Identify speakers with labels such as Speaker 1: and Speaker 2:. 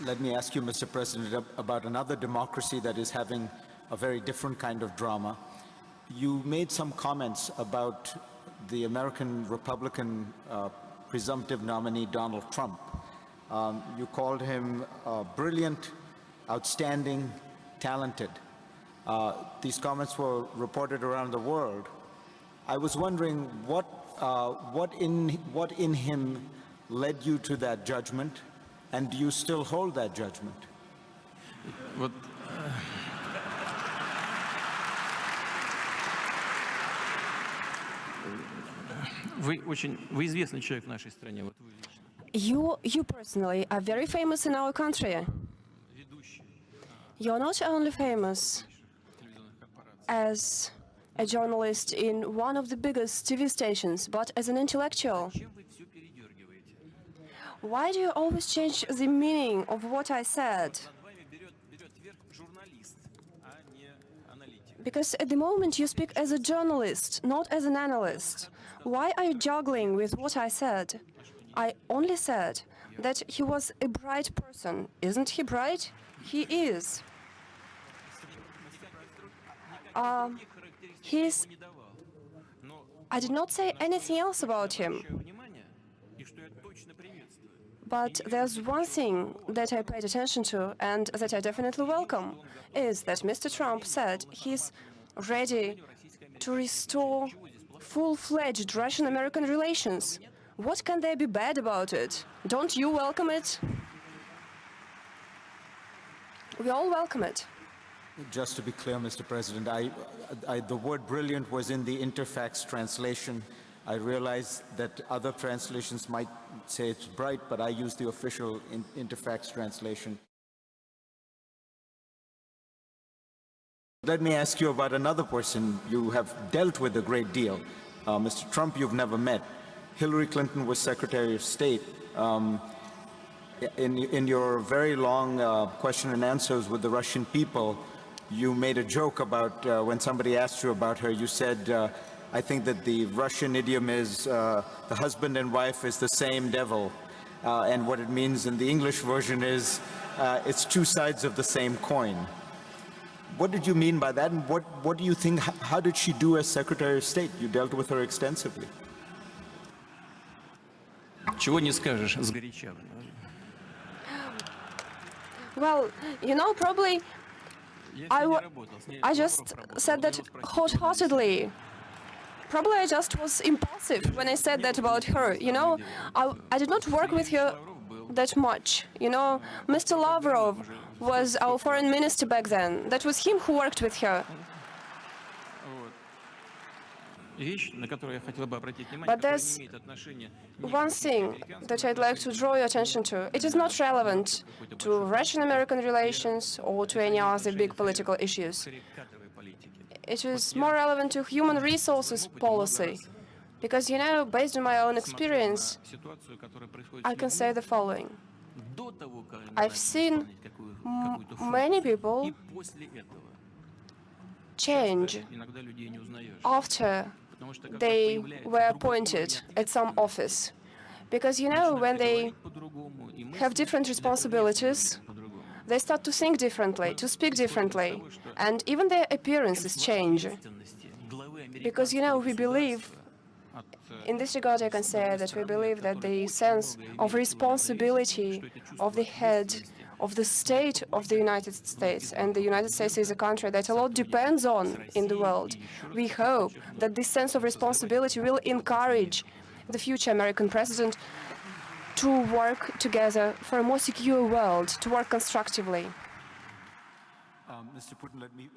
Speaker 1: Let me ask you, Mr. President, about another democracy that is having a very different kind of drama. You made some comments about the American Republican presumptive nominee, Donald Trump. You called him brilliant, outstanding, talented. These comments were reported around the world. I was wondering what in him led you to that judgment, and do you still hold that judgment?
Speaker 2: Вот, вы известный человек в нашей стране, вот вы лично.
Speaker 3: You personally are very famous in our country. You're not only famous as a journalist in one of the biggest TV stations, but as an intellectual. Why do you always change the meaning of what I said? Because at the moment you speak as a journalist, not as an analyst. Why are you juggling with what I said? I only said that he was a bright person. Isn't he bright? He is. I did not say anything else about him. But there's one thing that I paid attention to and that I definitely welcome, is that Mr. Trump said he's ready to restore full-fledged Russian-American relations. What can there be bad about it? Don't you welcome it? We all welcome it.
Speaker 1: Just to be clear, Mr. President, the word brilliant was in the Interfax translation. I realize that other translations might say it's bright, but I use the official Interfax translation. Let me ask you about another person you have dealt with a great deal. Mr. Trump, you've never met. Hillary Clinton was Secretary of State. In your very long question and answers with the Russian people, you made a joke about when somebody asked you about her, you said, I think that the Russian idiom is the husband and wife is the same devil. And what it means in the English version is it's two sides of the same coin. What did you mean by that? And what do you think, how did she do as Secretary of State? You dealt with her extensively.
Speaker 2: Чего не скажешь сгоряча.
Speaker 3: Well, you know, probably I just said that hot-heartedly. Probably I just was impulsive when I said that about her. You know, I did not work with her that much. You know, Mr. Lavrov was our foreign minister back then. That was him who worked with her. But there's one thing that I'd like to draw your attention to. It is not relevant to Russian-American relations or to any other big political issues. It is more relevant to human resources policy. Because, you know, based on my own experience, I can say the following. I've seen many people change after they were appointed at some office. Because, you know, when they have different responsibilities, they start to think differently, to speak differently, and even their appearances change. Because, you know, we believe, in this regard I can say that we believe that the sense of responsibility of the head of the state of the United States, and the United States is a country that a lot depends on in the world. We hope that this sense of responsibility will encourage the future American president to work together for a more secure world, to work constructively.
Speaker 1: Mr. Putin, let me